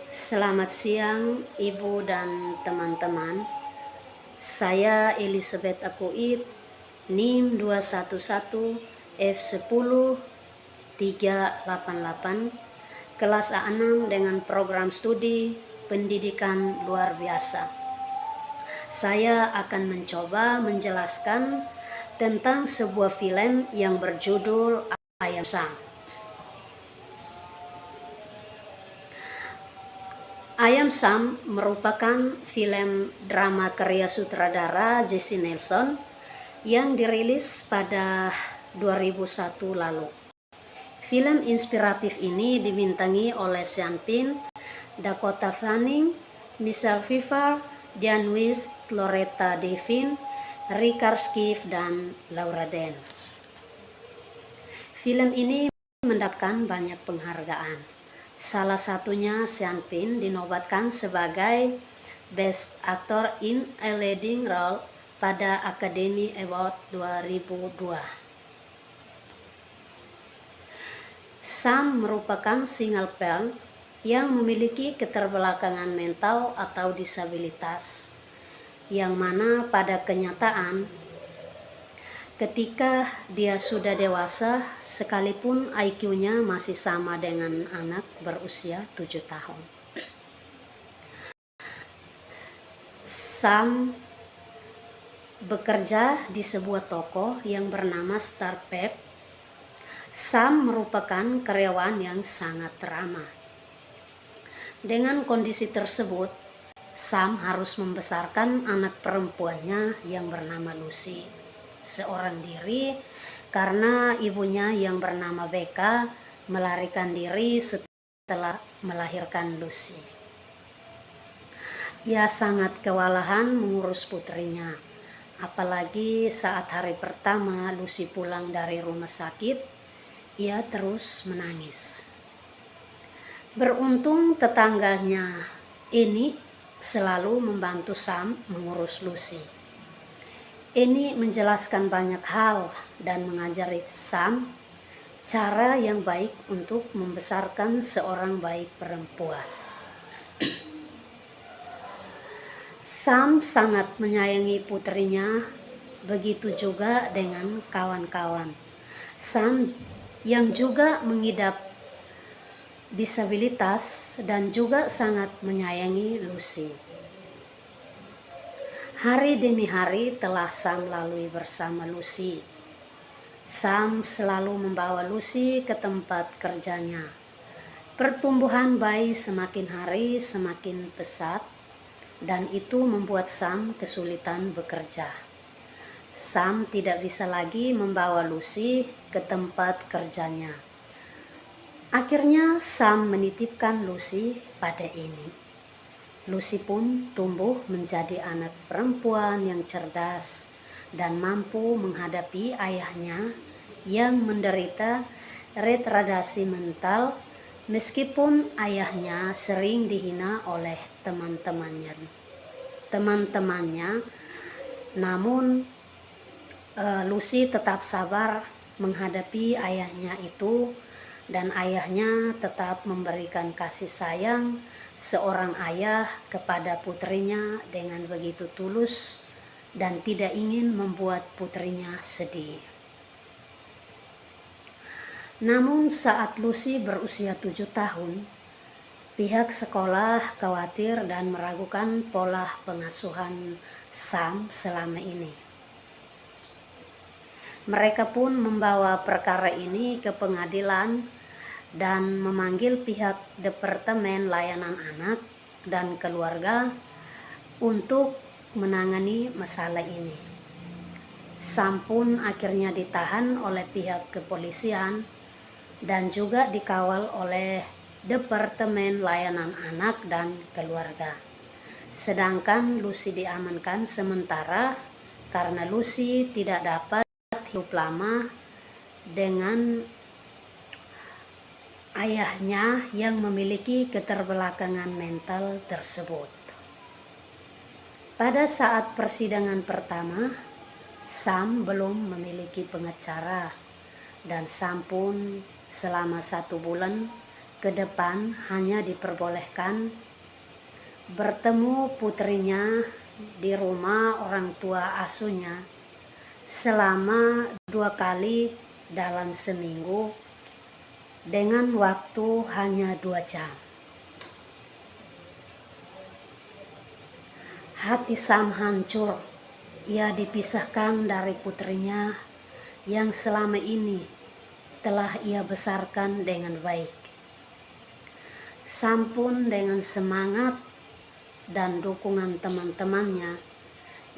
Selamat siang Ibu dan teman-teman. Saya Elizabeth Akuit, NIM 211 F10 388, kelas A6 dengan program studi pendidikan luar biasa. Saya akan mencoba menjelaskan tentang sebuah film yang berjudul Ayam Sam. Ayam Sam merupakan film drama karya sutradara Jesse Nelson yang dirilis pada 2001 lalu. Film inspiratif ini dibintangi oleh Sean Penn, Dakota Fanning, Michelle Pfeiffer, Diane West, Loretta Devine, Richard Schiff, dan Laura Dern. Film ini mendapatkan banyak penghargaan. Salah satunya Sean Penn dinobatkan sebagai Best Actor in a Leading Role pada Academy Award 2002. Sam merupakan single parent yang memiliki keterbelakangan mental atau disabilitas, yang mana pada kenyataan ketika dia sudah dewasa, sekalipun IQ-nya masih sama dengan anak berusia 7 tahun. Sam bekerja di sebuah toko yang bernama Starbucks. Sam merupakan karyawan yang sangat ramah. Dengan kondisi tersebut, Sam harus membesarkan anak perempuannya yang bernama Lucy seorang diri karena ibunya yang bernama Becca melarikan diri setelah melahirkan Lucy. Ia sangat kewalahan mengurus putrinya, apalagi saat hari pertama Lucy pulang dari rumah sakit, ia terus menangis. Beruntung tetangganya ini selalu membantu Sam mengurus Lucy. Ini menjelaskan banyak hal dan mengajari Sam cara yang baik untuk membesarkan seorang bayi perempuan. Sam sangat menyayangi putrinya, begitu juga dengan kawan-kawan. Sam yang juga mengidap disabilitas dan juga sangat menyayangi Lucy. Hari demi hari telah Sam lalui bersama Lucy. Sam selalu membawa Lucy ke tempat kerjanya. Pertumbuhan bayi semakin hari semakin pesat, dan itu membuat Sam kesulitan bekerja. Sam tidak bisa lagi membawa Lucy ke tempat kerjanya. Akhirnya Sam menitipkan Lucy pada ini. Lucy pun tumbuh menjadi anak perempuan yang cerdas dan mampu menghadapi ayahnya yang menderita retardasi mental, meskipun ayahnya sering dihina oleh teman-temannya. Namun Lucy tetap sabar menghadapi ayahnya itu, dan ayahnya tetap memberikan kasih sayang seorang ayah kepada putrinya dengan begitu tulus dan tidak ingin membuat putrinya sedih. Namun saat Lucy berusia 7 tahun, pihak sekolah khawatir dan meragukan pola pengasuhan Sam selama ini. Mereka pun membawa perkara ini ke pengadilan dan memanggil pihak Departemen Layanan Anak dan Keluarga untuk menangani masalah ini. Sam pun akhirnya ditahan oleh pihak kepolisian dan juga dikawal oleh Departemen Layanan Anak dan Keluarga. Sedangkan Lucy diamankan sementara karena Lucy tidak dapat hidup lama dengan ayahnya yang memiliki keterbelakangan mental tersebut. Pada saat persidangan pertama, Sam belum memiliki pengacara, dan Sam pun selama 1 bulan ke depan hanya diperbolehkan bertemu putrinya di rumah orang tua asuhnya selama 2 kali dalam seminggu dengan waktu hanya 2 jam. Hati Sam hancur. Ia dipisahkan dari putrinya yang selama ini telah ia besarkan dengan baik. Sam pun dengan semangat dan dukungan teman-temannya,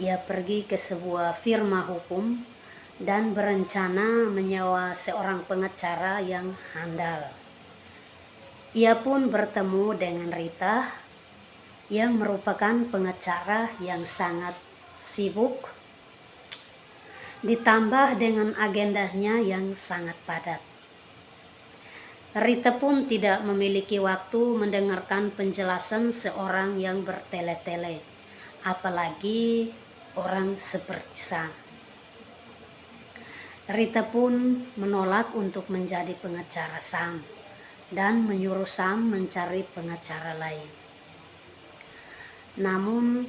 ia pergi ke sebuah firma hukum dan berencana menyewa seorang pengacara yang handal. Ia pun bertemu dengan Rita yang merupakan pengacara yang sangat sibuk, ditambah dengan agendanya yang sangat padat. Rita pun tidak memiliki waktu mendengarkan penjelasan seorang yang bertele-tele, apalagi orang seperti Sam. Rita pun menolak untuk menjadi pengacara Sam dan menyuruh Sam mencari pengacara lain. Namun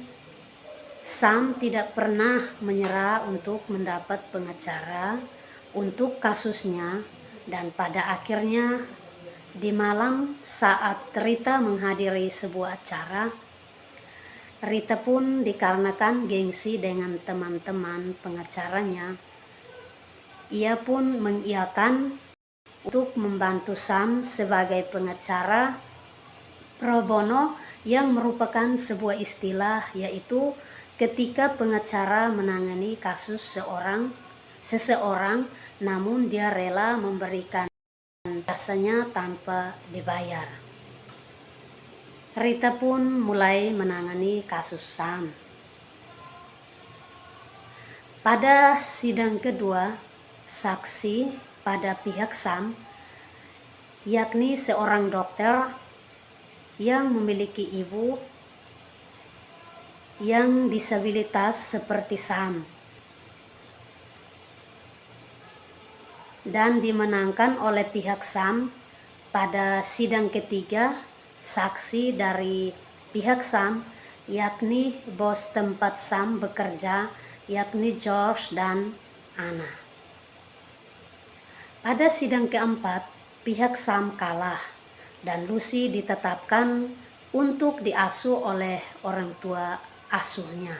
Sam tidak pernah menyerah untuk mendapat pengacara untuk kasusnya, dan pada akhirnya di malam saat Rita menghadiri sebuah acara, Rita pun dikarenakan gengsi dengan teman-teman pengacaranya, ia pun mengiyakan untuk membantu Sam sebagai pengacara pro bono, yang merupakan sebuah istilah, yaitu ketika pengacara menangani kasus seseorang namun dia rela memberikan jasanya tanpa dibayar. Rita pun mulai menangani kasus Sam. Pada sidang kedua, saksi pada pihak Sam, yakni seorang dokter yang memiliki ibu yang disabilitas seperti Sam, dan dimenangkan oleh pihak Sam. Pada sidang ketiga, saksi dari pihak Sam, yakni bos tempat Sam bekerja, yakni George dan Anna. Pada sidang keempat, pihak Sam kalah dan Lucy ditetapkan untuk diasuh oleh orang tua asuhnya.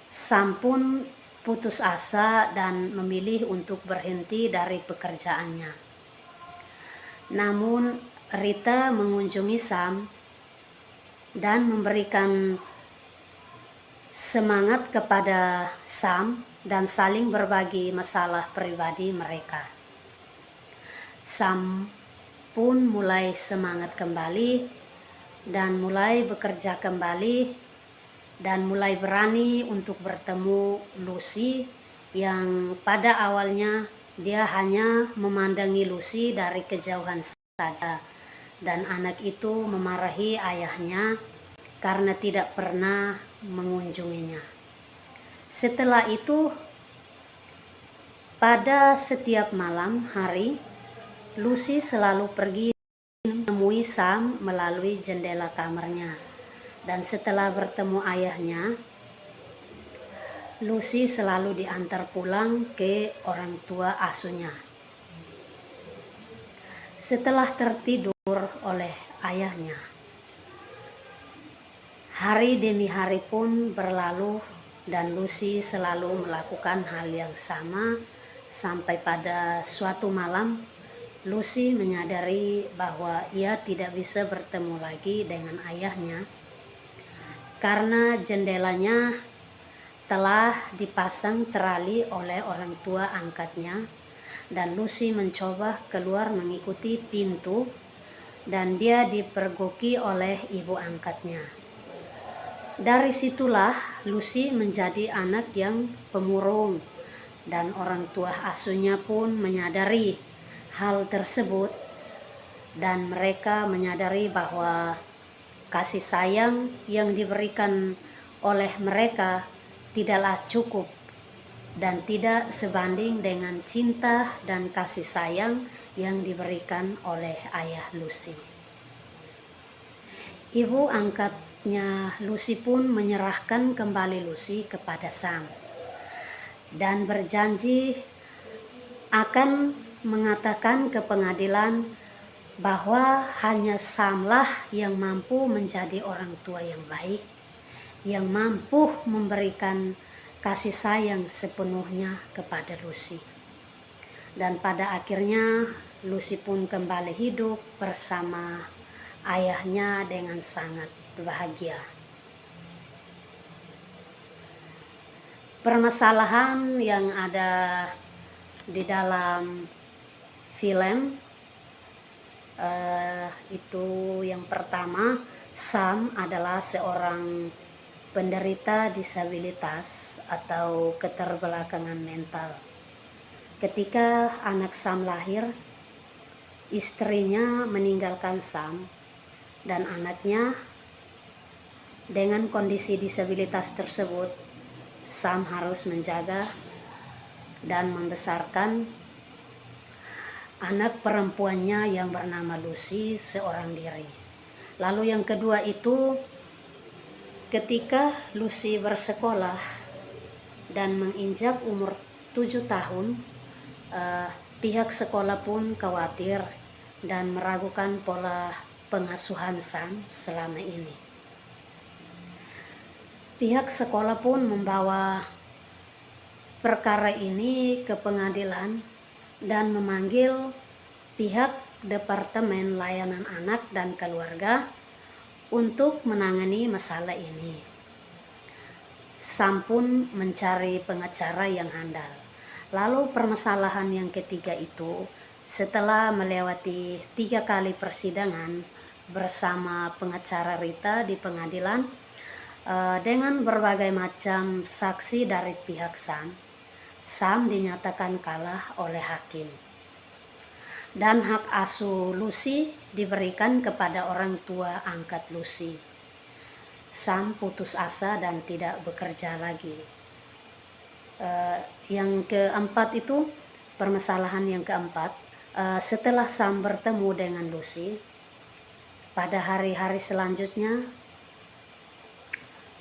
Sam pun putus asa dan memilih untuk berhenti dari pekerjaannya. Namun Rita mengunjungi Sam dan memberikan semangat kepada Sam dan saling berbagi masalah pribadi mereka. Sam pun mulai semangat kembali dan mulai bekerja kembali dan mulai berani untuk bertemu Lucy, yang pada awalnya dia hanya memandangi Lucy dari kejauhan saja, dan anak itu memarahi ayahnya karena tidak pernah mengunjunginya. Setelah itu, pada setiap malam hari, Lucy selalu pergi menemui Sam melalui jendela kamarnya, dan setelah bertemu ayahnya, Lucy selalu diantar pulang ke orang tua asuhnya. Setelah tertidur oleh ayahnya, hari demi hari pun berlalu dan Lucy selalu melakukan hal yang sama, sampai pada suatu malam Lucy menyadari bahwa ia tidak bisa bertemu lagi dengan ayahnya karena jendelanya telah dipasang terali oleh orang tua angkatnya, dan Lucy mencoba keluar mengikuti pintu dan dia dipergoki oleh ibu angkatnya. Dari situlah Lucy menjadi anak yang pemurung, dan orang tua asuhnya pun menyadari hal tersebut, dan mereka menyadari bahwa kasih sayang yang diberikan oleh mereka tidaklah cukup dan tidak sebanding dengan cinta dan kasih sayang yang diberikan oleh ayah Lucy. Ibu angkatnya Lucy pun menyerahkan kembali Lucy kepada Sam dan berjanji akan mengatakan ke pengadilan bahwa hanya Samlah yang mampu menjadi orang tua yang baik, yang mampu memberikan kasih sayang sepenuhnya kepada Lucy. Dan pada akhirnya Lucy pun kembali hidup bersama ayahnya dengan sangat bahagia. Permasalahan yang ada di dalam film itu yang pertama, Sam adalah seorang penderita disabilitas atau keterbelakangan mental. Ketika anak Sam lahir, istrinya meninggalkan Sam dan anaknya. Dengan kondisi disabilitas tersebut, Sam harus menjaga dan membesarkan anak perempuannya yang bernama Lucy seorang diri. Lalu yang kedua itu, ketika Lucy bersekolah dan menginjak umur 7 tahun, pihak sekolah pun khawatir dan meragukan pola pengasuhan Sam selama ini. Pihak sekolah pun membawa perkara ini ke pengadilan dan memanggil pihak Departemen Layanan Anak dan Keluarga untuk menangani masalah ini. Sam pun mencari pengacara yang handal. Lalu permasalahan yang ketiga itu, setelah melewati 3 kali persidangan bersama pengacara Rita di pengadilan, dengan berbagai macam saksi dari pihak Sam dinyatakan kalah oleh hakim. Dan hak asuh Lucy diberikan kepada orang tua angkat Lucy. Sam putus asa dan tidak bekerja lagi. Yang keempat itu, permasalahan yang keempat, setelah Sam bertemu dengan Lucy, pada hari-hari selanjutnya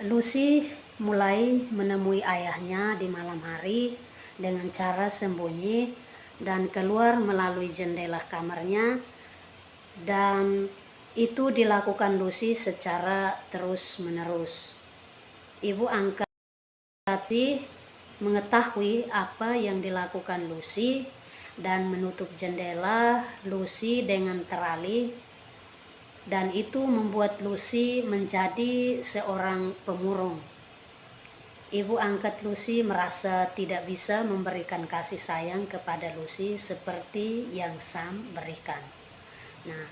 Lucy mulai menemui ayahnya di malam hari dengan cara sembunyi dan keluar melalui jendela kamarnya, dan itu dilakukan Lucy secara terus-menerus. Ibu angkat mengetahui apa yang dilakukan Lucy dan menutup jendela Lucy dengan terali, dan itu membuat Lucy menjadi seorang pemurung. Ibu angkat Lucy merasa tidak bisa memberikan kasih sayang kepada Lucy seperti yang Sam berikan. Nah,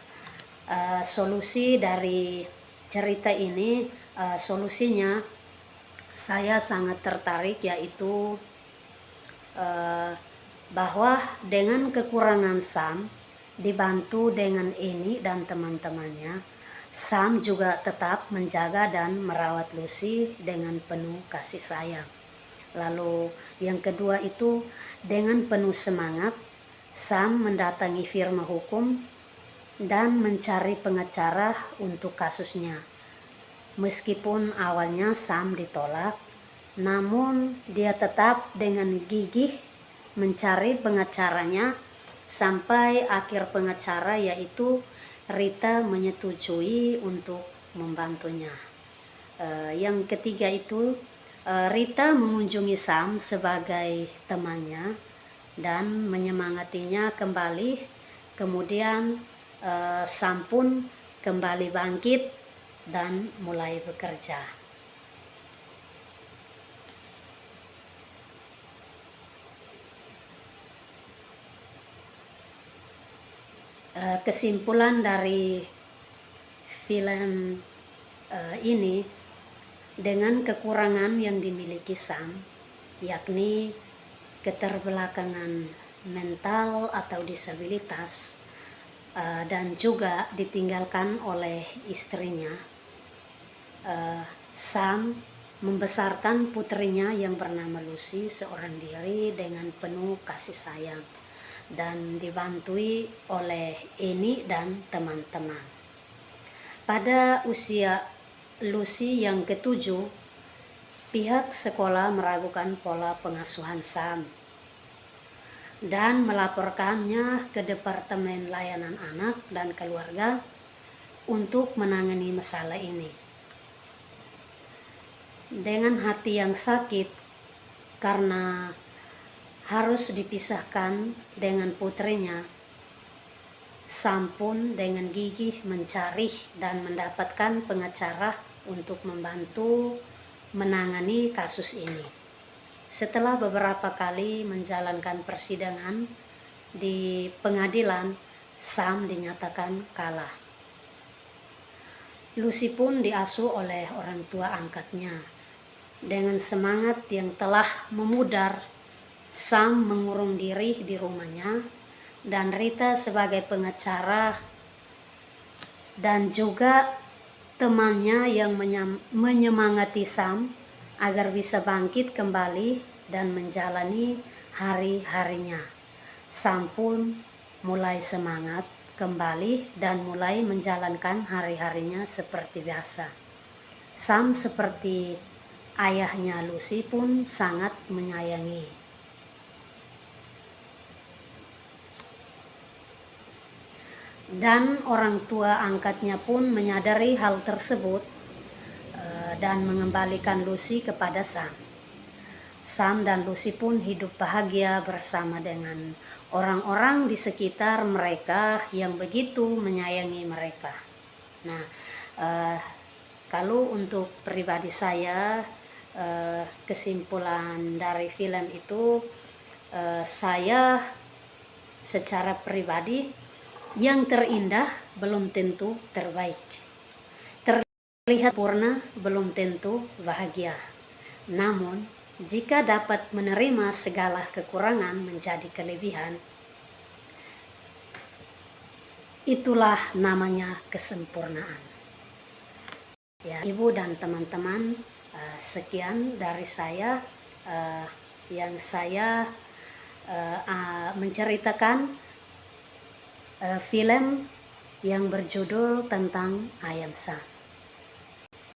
solusi dari cerita ini, solusinya saya sangat tertarik, yaitu bahwa dengan kekurangan Sam dibantu dengan ini dan teman-temannya, Sam juga tetap menjaga dan merawat Lucy dengan penuh kasih sayang. Lalu yang kedua itu, dengan penuh semangat Sam mendatangi firma hukum dan mencari pengacara untuk kasusnya. Meskipun awalnya Sam ditolak, namun dia tetap dengan gigih mencari pengacaranya sampai akhir pengacara, yaitu Rita, menyetujui untuk membantunya. Yang ketiga itu, Rita mengunjungi Sam sebagai temannya dan menyemangatinya kembali. Kemudian Sam pun kembali bangkit dan mulai bekerja. Kesimpulan dari film ini, dengan kekurangan yang dimiliki Sam, yakni keterbelakangan mental atau disabilitas, dan juga ditinggalkan oleh istrinya, Sam membesarkan putrinya yang bernama Lucy seorang diri dengan penuh kasih sayang. dan dibantui oleh Eni dan teman-teman. Pada usia Lucy yang ketujuh, pihak sekolah meragukan pola pengasuhan Sam dan melaporkannya ke Departemen Layanan Anak dan Keluarga untuk menangani masalah ini. Dengan hati yang sakit karena harus dipisahkan dengan putrinya, Sam pun dengan gigih mencari dan mendapatkan pengacara untuk membantu menangani kasus ini. Setelah beberapa kali menjalankan persidangan di pengadilan, Sam dinyatakan kalah. Lucy pun diasuh oleh orang tua angkatnya. Dengan semangat yang telah memudar, Sam mengurung diri di rumahnya, dan Rita sebagai pengacara dan juga temannya yang menyemangati Sam agar bisa bangkit kembali dan menjalani hari-harinya. Sam pun mulai semangat kembali dan mulai menjalankan hari-harinya seperti biasa. Sam seperti ayahnya Lucy pun sangat menyayangi. Dan orang tua angkatnya pun menyadari hal tersebut dan mengembalikan Lucy kepada Sam. Sam dan Lucy pun hidup bahagia bersama dengan orang-orang di sekitar mereka yang begitu menyayangi mereka. Nah, kalau untuk pribadi saya, kesimpulan dari film itu, saya secara pribadi, yang terindah belum tentu terbaik, terlihat sempurna belum tentu bahagia. Namun, jika dapat menerima segala kekurangan menjadi kelebihan, itulah namanya kesempurnaan. Ya, Ibu dan teman-teman, sekian dari saya yang saya menceritakan film yang berjudul tentang Ayam Sam.